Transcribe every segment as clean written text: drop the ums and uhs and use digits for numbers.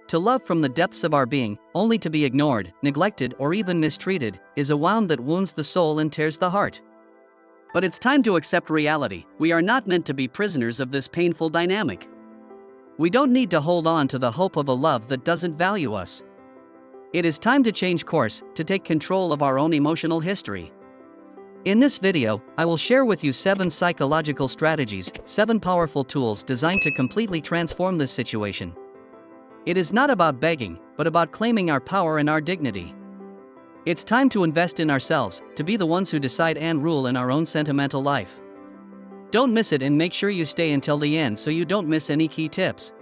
To love from the depths of our being, only to be ignored, neglected, or even mistreated, is a wound that wounds the soul and tears the heart. But it's time to accept reality. We are not meant to be prisoners of this painful dynamic. We don't need to hold on to the hope of a love that doesn't value us. It is time to change course, to take control of our own emotional history. In this video, I will share with you 7 psychological strategies, 7 powerful tools designed to completely transform this situation. It is not about begging, but about claiming our power and our dignity. It's time to invest in ourselves, to be the ones who decide and rule in our own sentimental life. Don't miss it and make sure you stay until the end so you don't miss any key tips.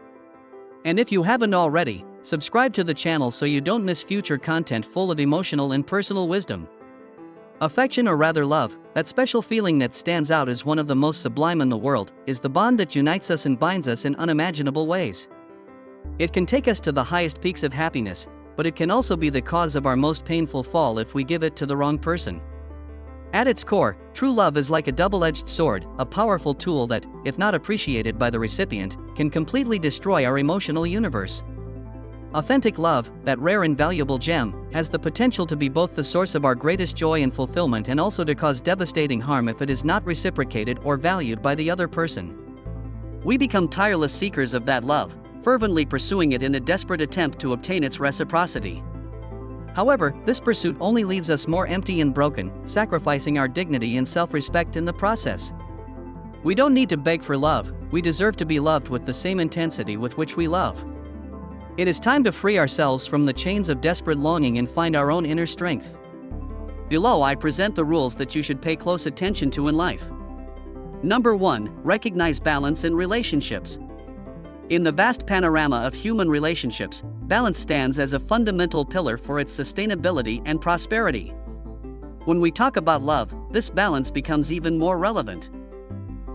And if you haven't already, subscribe to the channel so you don't miss future content full of emotional and personal wisdom. Affection, or rather love, that special feeling that stands out as one of the most sublime in the world, is the bond that unites us and binds us in unimaginable ways. It can take us to the highest peaks of happiness, but it can also be the cause of our most painful fall if we give it to the wrong person. At its core, true love is like a double-edged sword, a powerful tool that, if not appreciated by the recipient, can completely destroy our emotional universe. Authentic love, that rare and valuable gem, has the potential to be both the source of our greatest joy and fulfillment and also to cause devastating harm if it is not reciprocated or valued by the other person. We become tireless seekers of that love, fervently pursuing it in a desperate attempt to obtain its reciprocity. However, this pursuit only leaves us more empty and broken, sacrificing our dignity and self-respect in the process. We don't need to beg for love, we deserve to be loved with the same intensity with which we love. It is time to free ourselves from the chains of desperate longing and find our own inner strength. Below I present the rules that you should pay close attention to in life. Number 1. Recognize balance in relationships. In the vast panorama of human relationships, balance stands as a fundamental pillar for its sustainability and prosperity. When we talk about love, this balance becomes even more relevant.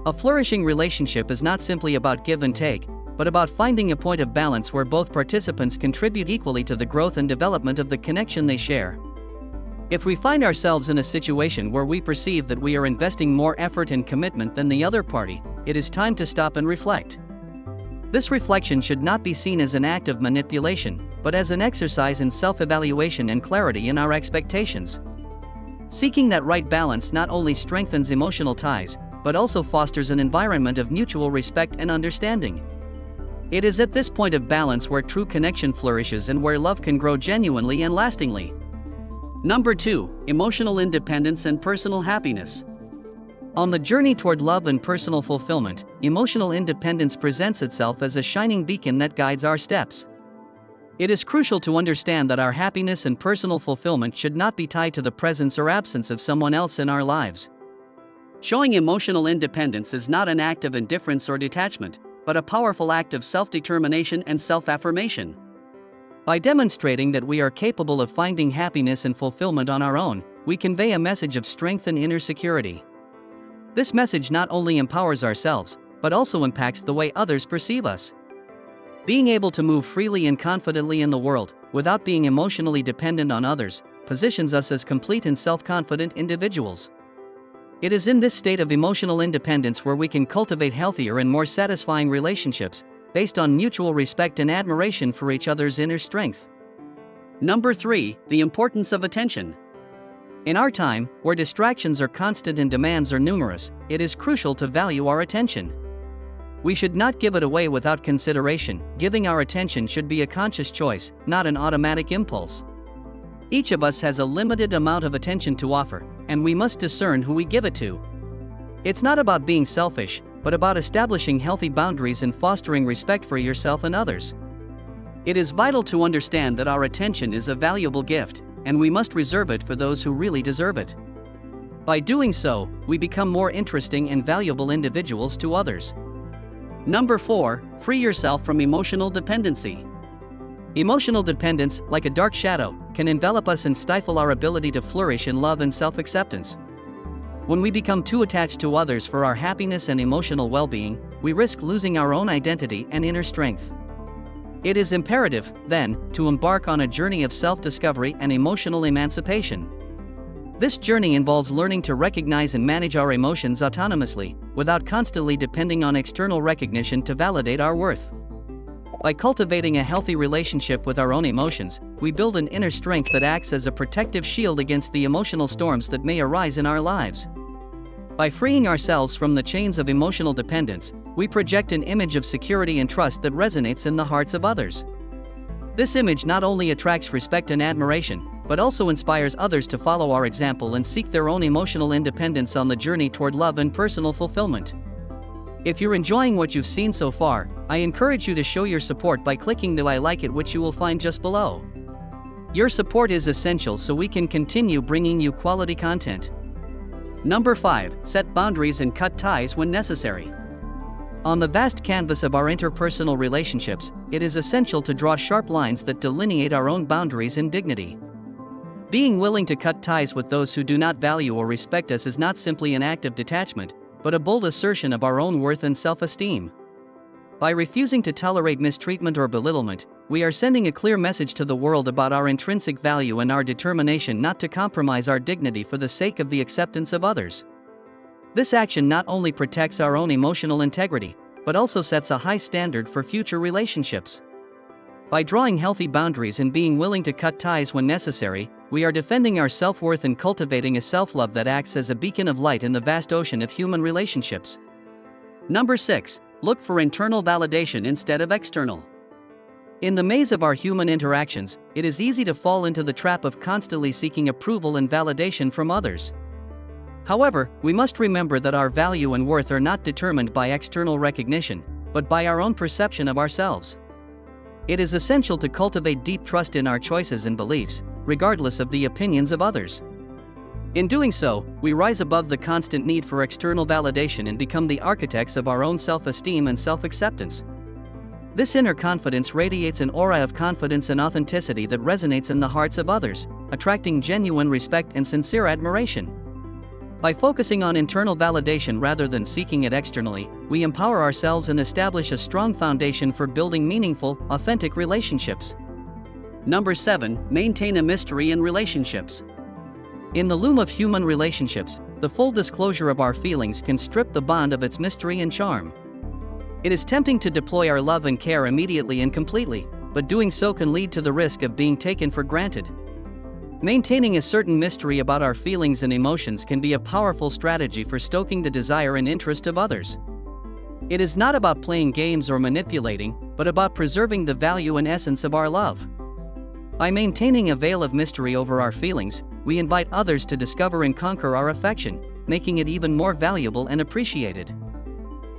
A flourishing relationship is not simply about give and take, but about finding a point of balance where both participants contribute equally to the growth and development of the connection they share. If we find ourselves in a situation where we perceive that we are investing more effort and commitment than the other party, it is time to stop and reflect. This reflection should not be seen as an act of manipulation, but as an exercise in self-evaluation and clarity in our expectations. Seeking that right balance not only strengthens emotional ties, but also fosters an environment of mutual respect and understanding. It is at this point of balance where true connection flourishes and where love can grow genuinely and lastingly. Number 2. Emotional independence and personal happiness. On the journey toward love and personal fulfillment, emotional independence presents itself as a shining beacon that guides our steps. It is crucial to understand that our happiness and personal fulfillment should not be tied to the presence or absence of someone else in our lives. Showing emotional independence is not an act of indifference or detachment, but a powerful act of self-determination and self-affirmation. By demonstrating that we are capable of finding happiness and fulfillment on our own, we convey a message of strength and inner security. This message not only empowers ourselves, but also impacts the way others perceive us. Being able to move freely and confidently in the world, without being emotionally dependent on others, positions us as complete and self-confident individuals. It is in this state of emotional independence where we can cultivate healthier and more satisfying relationships, based on mutual respect and admiration for each other's inner strength. Number 3. The importance of attention. In our time, where distractions are constant and demands are numerous, it is crucial to value our attention. We should not give it away without consideration. Giving our attention should be a conscious choice, not an automatic impulse. Each of us has a limited amount of attention to offer, and we must discern who we give it to. It's not about being selfish, but about establishing healthy boundaries and fostering respect for yourself and others. It is vital to understand that our attention is a valuable gift, and we must reserve it for those who really deserve it. By doing so, we become more interesting and valuable individuals to others. Number 4. Free yourself from emotional dependency. Emotional dependence, like a dark shadow, can envelop us and stifle our ability to flourish in love and self-acceptance. When we become too attached to others for our happiness and emotional well-being, we risk losing our own identity and inner strength. It is imperative, then, to embark on a journey of self-discovery and emotional emancipation. This journey involves learning to recognize and manage our emotions autonomously, without constantly depending on external recognition to validate our worth. By cultivating a healthy relationship with our own emotions, we build an inner strength that acts as a protective shield against the emotional storms that may arise in our lives. By freeing ourselves from the chains of emotional dependence, we project an image of security and trust that resonates in the hearts of others. This image not only attracts respect and admiration, but also inspires others to follow our example and seek their own emotional independence on the journey toward love and personal fulfillment. If you're enjoying what you've seen so far, I encourage you to show your support by clicking the I like it, which you will find just below. Your support is essential so we can continue bringing you quality content. Number 5. Set boundaries and cut ties when necessary. On the vast canvas of our interpersonal relationships, it is essential to draw sharp lines that delineate our own boundaries and dignity. Being willing to cut ties with those who do not value or respect us is not simply an act of detachment, but a bold assertion of our own worth and self-esteem. By refusing to tolerate mistreatment or belittlement, we are sending a clear message to the world about our intrinsic value and our determination not to compromise our dignity for the sake of the acceptance of others. This action not only protects our own emotional integrity, but also sets a high standard for future relationships. By drawing healthy boundaries and being willing to cut ties when necessary, we are defending our self-worth and cultivating a self-love that acts as a beacon of light in the vast ocean of human relationships. Number 6. Look for internal validation instead of external. In the maze of our human interactions, it is easy to fall into the trap of constantly seeking approval and validation from others. However, we must remember that our value and worth are not determined by external recognition, but by our own perception of ourselves. It is essential to cultivate deep trust in our choices and beliefs, regardless of the opinions of others. In doing so, we rise above the constant need for external validation and become the architects of our own self-esteem and self-acceptance. This inner confidence radiates an aura of confidence and authenticity that resonates in the hearts of others, attracting genuine respect and sincere admiration. By focusing on internal validation rather than seeking it externally, we empower ourselves and establish a strong foundation for building meaningful, authentic relationships. Number 7. Maintain a mystery in relationships. In the loom of human relationships, the full disclosure of our feelings can strip the bond of its mystery and charm. It is tempting to deploy our love and care immediately and completely, but doing so can lead to the risk of being taken for granted. Maintaining a certain mystery about our feelings and emotions can be a powerful strategy for stoking the desire and interest of others. It is not about playing games or manipulating, but about preserving the value and essence of our love. By maintaining a veil of mystery over our feelings, we invite others to discover and conquer our affection, making it even more valuable and appreciated.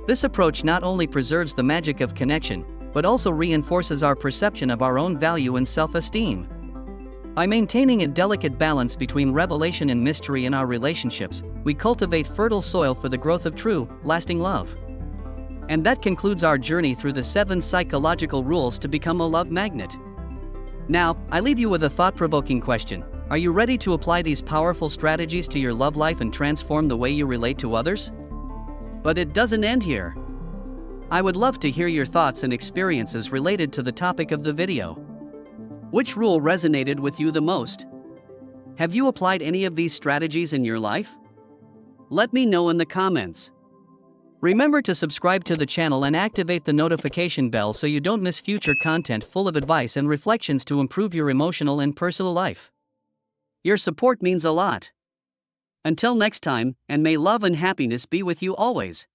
This approach not only preserves the magic of connection, but also reinforces our perception of our own value and self-esteem. By maintaining a delicate balance between revelation and mystery in our relationships, we cultivate fertile soil for the growth of true, lasting love. And that concludes our journey through the 7 psychological rules to become a love magnet. Now, I leave you with a thought-provoking question. Are you ready to apply these powerful strategies to your love life and transform the way you relate to others? But it doesn't end here. I would love to hear your thoughts and experiences related to the topic of the video. Which rule resonated with you the most? Have you applied any of these strategies in your life? Let me know in the comments. Remember to subscribe to the channel and activate the notification bell so you don't miss future content full of advice and reflections to improve your emotional and personal life. Your support means a lot. Until next time, and may love and happiness be with you always.